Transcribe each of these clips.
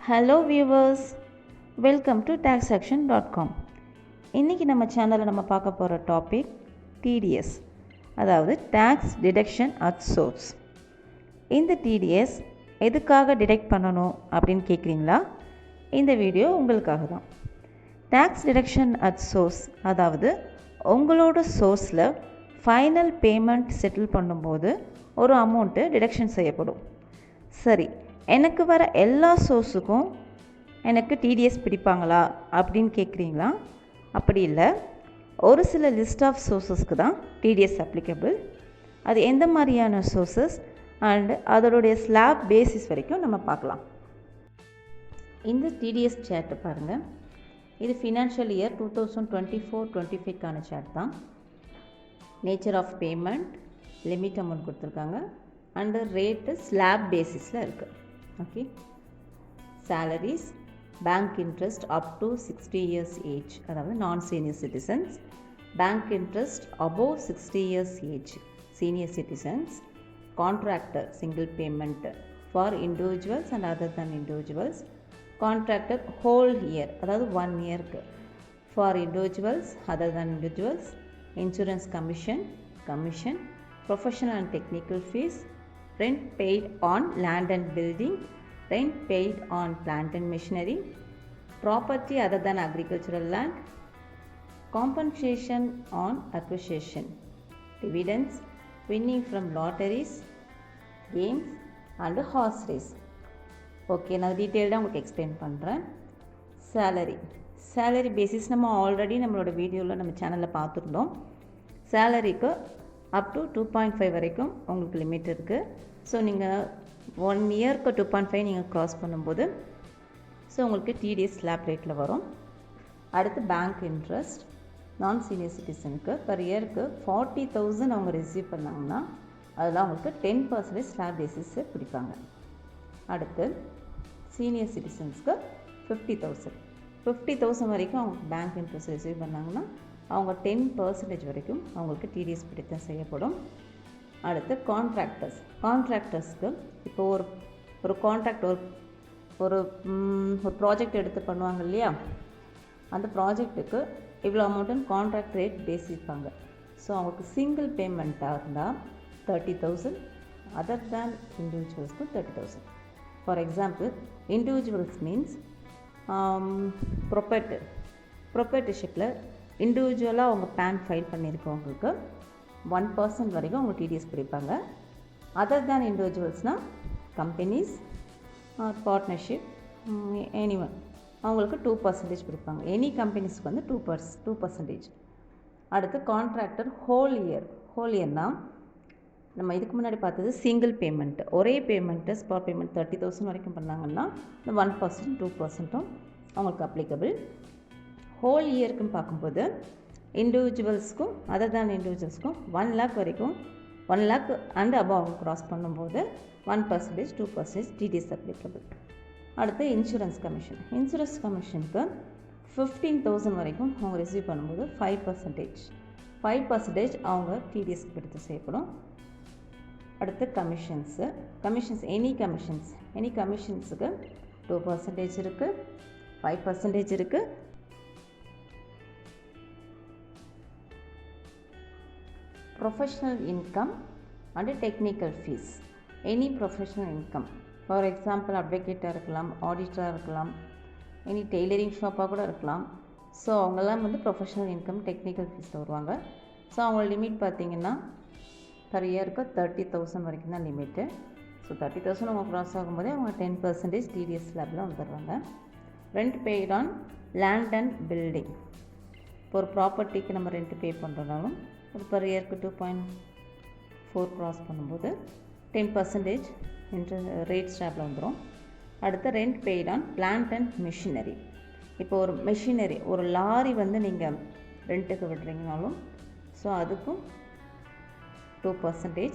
Hello viewers, welcome to taxaction.com. இன்றைக்கி நம்ம சேனலில் நம்ம பார்க்க போகிற டாபிக் டிடிஎஸ், அதாவது டேக்ஸ் டிடக்ஷன் அட் சோர்ஸ். இந்த டிடிஎஸ் எதுக்காக டிடெக்ட் பண்ணணும் அப்படின்னு கேட்குறீங்களா? இந்த வீடியோ உங்களுக்காக தான். டேக்ஸ் டிடக்ஷன் அட் சோர்ஸ், அதாவது உங்களோட சோர்ஸில் ஃபைனல் பேமெண்ட் செட்டில் பண்ணும்போது ஒரு அமௌண்ட்டு டிடக்ஷன் செய்யப்படும். சரி, எனக்கு வர எல்லா சோர்ஸுக்கும் எனக்கு டிடிஎஸ் பிடிப்பாங்களா அப்படின்னு கேட்குறீங்களா? அப்படி இல்லை, ஒரு சில லிஸ்ட் ஆஃப் சோர்ஸஸ்க்கு தான் டிடிஎஸ் அப்ளிகபிள். அது எந்த மாதிரியான சோர்ஸஸ் அண்ட் அதோடைய ஸ்லாப் பேசிஸ் வரைக்கும் நம்ம பார்க்கலாம். இந்த டிடிஎஸ் சேட்டை பாருங்கள். இது ஃபினான்ஷியல் இயர் 2024-25க்கான சேட் தான். Nature of payment, limit amount கொடுத்துருக்காங்க அண்டு ரேட்டு ஸ்லாப் பேசிஸில் இருக்குது. Okay, salaries, bank interest up to 60 years age, அதாவது நான் senior citizens, bank interest above 60 years age, senior citizens, contractor single payment for individuals and other than individuals, contractor whole year, அதாவது 1 yearக்கு for individuals other than individuals, insurance commission, professional and technical fees, rent paid on land and building, rent paid on plant and machinery, property other than agricultural land, compensation on acquisition, dividends, winning from lotteries, games and horse race. Okay, நான் டீட்டெயில்டாக உங்களுக்கு explain பண்ணுறேன். Salary basis நம்ம already நம்மளோட வீடியோவில் நம்ம சேனலில் பார்த்துருந்தோம். சேலரிக்கு அப் டு 2.5 வரைக்கும் உங்களுக்கு லிமிட் இருக்குது. ஸோ நீங்கள் 1 இயர்க்கு 2.5 நீங்கள் க்ராஸ் பண்ணும்போது ஸோ உங்களுக்கு டிடிஎஸ் ஸ்லாப் ரேட்டில் வரும். அடுத்து பேங்க் இன்ட்ரெஸ்ட், நான் சீனியர் சிட்டிசனுக்கு பர் இயருக்கு 40,000 அவங்க ரிசீவ் பண்ணாங்கன்னா அதில் அவங்களுக்கு 10% ஸ்லாப் பேசிஸை பிடிப்பாங்க. அடுத்து சீனியர் சிட்டிசன்ஸ்க்கு 50,000 வரைக்கும் அவங்க பேங்க் இன்ட்ரெஸ்ட் ரிசீவ் பண்ணாங்கன்னா அவங்க 10% வரைக்கும் அவங்களுக்கு டிடிஎஸ் பிடித்தம் செய்யப்படும். அடுத்து கான்ட்ராக்டர்ஸ்க்கு இப்போ ஒரு கான்ட்ராக்ட் ஒரு ப்ராஜெக்ட் எடுத்து பண்ணுவாங்க இல்லையா, அந்த ப்ராஜெக்ட்டுக்கு இவ்வளோ அமௌண்ட்டுன்னு கான்ட்ராக்ட் ரேட் பேசியிருப்பாங்க. ஸோ அவங்களுக்கு சிங்கிள் பேமெண்ட்டாக இருந்தால் 30,000, அதர் தேன் இண்டிவிஜுவல்ஸ்க்கு 30,000. ஃபார் எக்ஸாம்பிள், இண்டிவிஜுவல்ஸ் மீன்ஸ் ப்ரொப்ரைட்டர்ஷிப்பில் இண்டிவிஜுவலாக அவங்க பேன் ஃபைல் பண்ணியிருக்கவங்களுக்கு 1% வரைக்கும் அவங்க டிடிஎஸ் பிடிப்பாங்க. அதர் தேன் இண்டிவிஜுவல்ஸ்னால் கம்பெனிஸ், பார்ட்னர்ஷிப், எனிவன் அவங்களுக்கு 2% பிடிப்பாங்க. எனி கம்பெனிஸ்க்கு வந்து 2%. அடுத்து கான்ட்ராக்டர் ஹோல் இயர்னால் நம்ம இதுக்கு முன்னாடி பார்த்தது சிங்கிள் பேமெண்ட்டு, ஒரே பேமெண்ட்டு ஸ்பாட் பேமெண்ட் 30,000 வரைக்கும் பண்ணாங்கன்னா இந்த 1%, 2% அவங்களுக்கு அப்ளிகபிள். ஹோல் இயருக்குன்னு பார்க்கும்போது இண்டிவிஜுவல்ஸ்க்கும் அதர் தேன் இண்டிவிஜுவல்ஸ்க்கும் 1 lakh வரைக்கும், 1 lakh அண்ட் அபவ் அவங்க க்ராஸ் பண்ணும்போது 1%, 2% டிடிஎஸ் அப்ளிகபிள். அடுத்து இன்சூரன்ஸ் கமிஷனுக்கு 15,000 வரைக்கும் அவங்க ரிசீவ் பண்ணும்போது 5% அவங்க டிடிஎஸ்க்கு எடுத்து செய்யப்படும். அடுத்து கமிஷன்ஸ் எனி கமிஷன்ஸுக்கு 2% இருக்குது, 5% இருக்குது. Professional income and technical fees, any professional income, for example அட்வொகேட்டாக இருக்கலாம், ஆடிட்டராக இருக்கலாம், எனி டெய்லரிங் ஷாப்பாக கூட இருக்கலாம். ஸோ அவங்கெல்லாம் வந்து ப்ரொஃபஷ்னல் இன்கம் டெக்னிக்கல் ஃபீஸில் வருவாங்க. ஸோ அவங்க லிமிட் பார்த்திங்கன்னா பர் இயருக்கு 30,000 வரைக்கும் தான் லிமிட்டு. ஸோ 30,000 அவங்க க்ராஸ் ஆகும்போதே அவங்க 10% டிடிஎஸ் ஸ்லாபில் வந்துடுவாங்க. Rent paid on land and building, இப்போ ஒரு ப்ராப்பர்ட்டிக்கு நம்ம ரெண்ட் பே பண்ணுறதாலும் அது பர் இயருக்கு 2.4 க்ராஸ் பண்ணும்போது 10% ரேட் ஸ்லாபில் வந்துடும். அடுத்து rent paid on plant and machinery, இப்போ ஒரு மிஷினரி ஒரு லாரி வந்து நீங்கள் ரெண்ட்டுக்கு விடுறீங்கனாலும் ஸோ அதுக்கும் 2%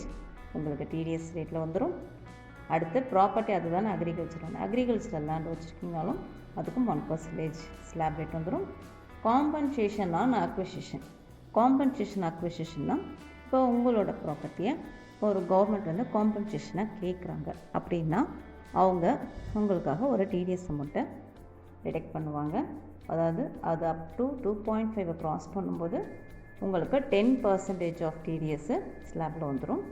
உங்களுக்கு டிடிஎஸ் ரேட்டில் வந்துடும். அடுத்து ப்ராப்பர்ட்டி, அதுதான் அக்ரிகல்ச்சரல் லேண்ட் வச்சுருக்கீங்கனாலும் அதுக்கும் 1% ஸ்லாப் ரேட் வந்துடும். காம்பன்சேஷன் ஆன் அக்விசிஷன்னா இப்போ உங்களோட ப்ராப்பர்ட்டியை ஒரு கவர்மெண்ட் வந்து காம்பன்சேஷனாக கேட்குறாங்க அப்படின்னா அவங்க உங்களுக்காக ஒரு டிடிஎஸ் அமௌண்ட்டை டிடெக்ட் பண்ணுவாங்க. அதாவது அது அப் டு 2.5 க்ராஸ் பண்ணும்போது உங்களுக்கு 10% ஆஃப் டிடிஎஸ்ஸு ஸ்லாப்பில் வந்துடும்.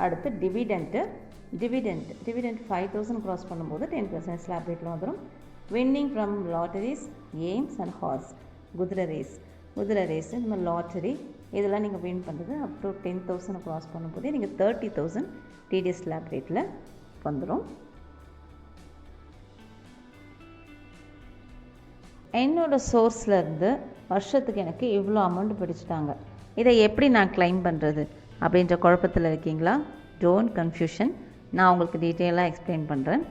அடுத்து டிவிடெண்ட் 5,000 க்ராஸ் பண்ணும்போது 10% ஸ்லாப் ரேட்டில் வந்துடும். Winning from lotteries, games and horse, குதிரை ரேஸ் இந்த மாதிரி லாட்டரி இதெல்லாம் நீங்கள் வின் பண்ணுறது அப் டு 10,000 க்ராஸ் பண்ணும்போதே நீங்கள் 30,000 டிடிஎஸ் ஸ்லாப் ரேட்டில் வந்துடும். என்னோடய சோர்ஸ்லேருந்து வருஷத்துக்கு எனக்கு இவ்வளோ அமௌண்ட் பிடிச்சிட்டாங்க, இதை எப்படி நான் கிளைம் பண்ணுறது அப்படின்ற குழப்பத்தில் இருக்கீங்களா? டோன்ட் கன்ஃபியூஷன், நான் உங்களுக்கு டீட்டெயிலாக எக்ஸ்பிளைன் பண்ணுறேன்.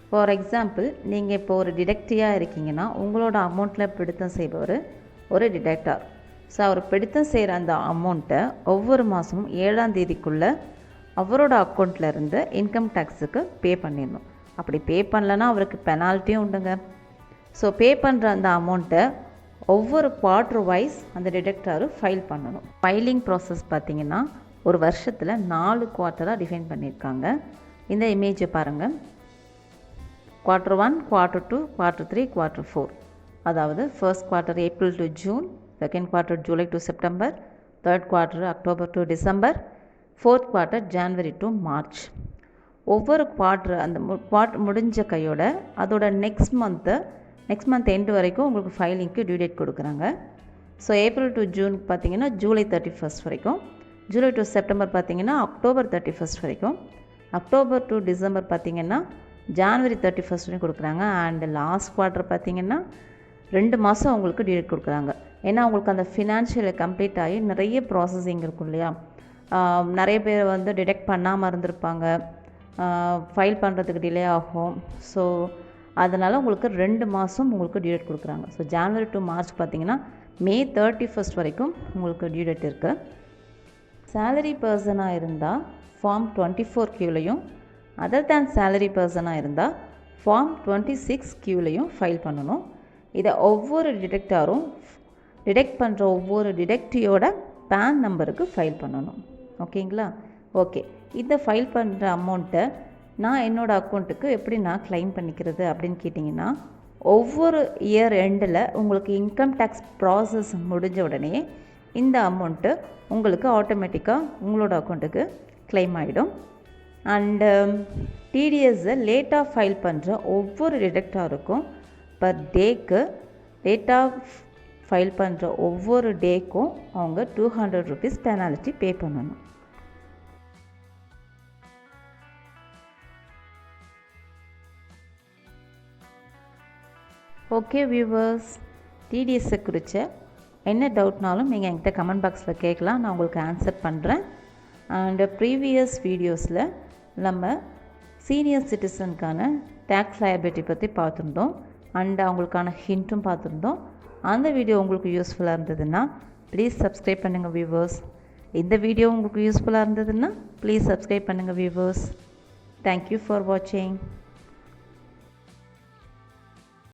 ஃபார் எக்ஸாம்பிள், நீங்கள் இப்போ ஒரு டிடெக்டிவாக இருக்கீங்கன்னா உங்களோட அமௌண்ட்டில் பிடித்தம் செய்பவர் ஒரு டிடெக்டார். ஸோ அவர் பிடித்தம் செய்கிற அந்த அமௌண்ட்டை ஒவ்வொரு மாதமும் 7ஆம் தேதிக்குள்ளே அவரோட அக்கௌண்ட்டில் இருந்து இன்கம் டேக்ஸுக்கு பே பண்ணிடணும். அப்படி பே பண்ணலன்னா அவருக்கு பெனால்ட்டியும் உண்டுங்க. ஸோ பே பண்ணுற அந்த அமௌண்ட்டை ஒவ்வொரு குவார்ட்ரு வைஸ் அந்த டிடெக்டாரு ஃபைல் பண்ணணும். ஃபைலிங் ப்ராசஸ் பார்த்திங்கன்னா ஒரு வருஷத்தில் 4 குவார்ட்டராக டிஃபைன் பண்ணியிருக்காங்க. இந்த இமேஜை பாருங்கள். Quarter 1, quarter 2, quarter 3, quarter 4. அதாவது first quarter April to June, second quarter July to September, third quarter October to December, fourth quarter January to March. ஒவ்வொரு குவார்ட்ரு அந்த குவார்ட்ரு முடிஞ்ச கையோட அதோட நெக்ஸ்ட் மந்த் எண்டு வரைக்கும் உங்களுக்கு ஃபைலிங்க்கு டியூ டேட் கொடுக்குறாங்க. ஸோ ஏப்ரல் டு ஜூன் பார்த்திங்கன்னா ஜூலை 31 வரைக்கும், ஜூலை டு செப்டம்பர் பார்த்திங்கன்னா அக்டோபர் 31 வரைக்கும், அக்டோபர் டு டிசம்பர் பார்த்திங்கன்னா ஜான்வரி 31 வரைக்கும் கொடுக்குறாங்க. அண்டு லாஸ்ட் குவார்ட்டர் பார்த்திங்கன்னா 2 மாதம் அவங்களுக்கு டியூ டேட் கொடுக்குறாங்க. ஏன்னா அவங்களுக்கு அந்த ஃபினான்ஷியல் கம்ப்ளீட் ஆகி நிறைய ப்ராசஸிங் இருக்கும் இல்லையா. நிறைய பேர் வந்து டிடெக்ட் பண்ணாமல் இருந்திருப்பாங்க, ஃபைல் பண்ணுறதுக்கு டிலே ஆகும். ஸோ அதனால் உங்களுக்கு 2 மாதம் உங்களுக்கு டியூ டேட் கொடுக்குறாங்க. ஸோ ஜான்வரி டு மார்ச் பார்த்திங்கன்னா மே 31 வரைக்கும் உங்களுக்கு டியூ டேட் இருக்குது. சேலரி பர்சனாக இருந்தால் ஃபார்ம் 24 கியூலையும், அதர் தேன் சேலரி பர்சனாக இருந்தால் ஃபார்ம் 26 கியூலையும் ஃபைல் பண்ணணும். இதை ஒவ்வொரு டிடெக்டாரும் டிடெக்ட் பண்ணுற ஒவ்வொரு டிடெக்டிவோட பேன் நம்பருக்கு ஃபைல் பண்ணணும். ஓகேங்களா? ஓகே, இந்த ஃபைல் பண்ணுற அமௌண்ட்டை நான் என்னோடய அக்கௌண்ட்டுக்கு எப்படி நான் கிளைம் பண்ணிக்கிறது அப்படின்னு கேட்டிங்கன்னா, ஒவ்வொரு இயர் எண்டில் உங்களுக்கு இன்கம் டேக்ஸ் ப்ராசஸ் முடிஞ்ச உடனே இந்த அமௌண்ட்டு உங்களுக்கு ஆட்டோமேட்டிக்காக உங்களோட அக்கௌண்ட்டுக்கு கிளைம் ஆகிடும். அண்டு டிடிஎஸ்ஸை லேட்டாக ஃபைல் பண்ணுற ஒவ்வொரு டிடெக்டாருக்கும் பர் டேக்கு லேட்டாக ஃபைல் பண்ணுற ஒவ்வொரு டேக்கும் அவங்க 200 rupees பெனால்ட்டி பே பண்ணணும். ஓகே வியூவர்ஸ், டிடிஎஸ்ஸை குறித்த என்ன டவுட்னாலும் நீங்கள் என்கிட்ட கமெண்ட் பாக்ஸில் கேட்கலாம், நான் உங்களுக்கு ஆன்சர் பண்ணுறேன். அண்டு ப்ரீவியஸ் வீடியோஸில் நம்ம சீனியர் சிட்டிசனுக்கான டேக்ஸ் லயபிலிட்டி பற்றி பார்த்துருந்தோம், அண்ட் அவங்களுக்கான ஹிண்ட்டும் பார்த்துருந்தோம். அந்த வீடியோ உங்களுக்கு யூஸ்ஃபுல்லாக இருந்ததுன்னா ப்ளீஸ் சப்ஸ்கிரைப் பண்ணுங்கள் வியூவர்ஸ். இந்த வீடியோ உங்களுக்கு யூஸ்ஃபுல்லாக இருந்ததுன்னா ப்ளீஸ் சப்ஸ்கிரைப் பண்ணுங்கள் வியூவர்ஸ். தேங்க்யூ ஃபார் வாட்சிங்.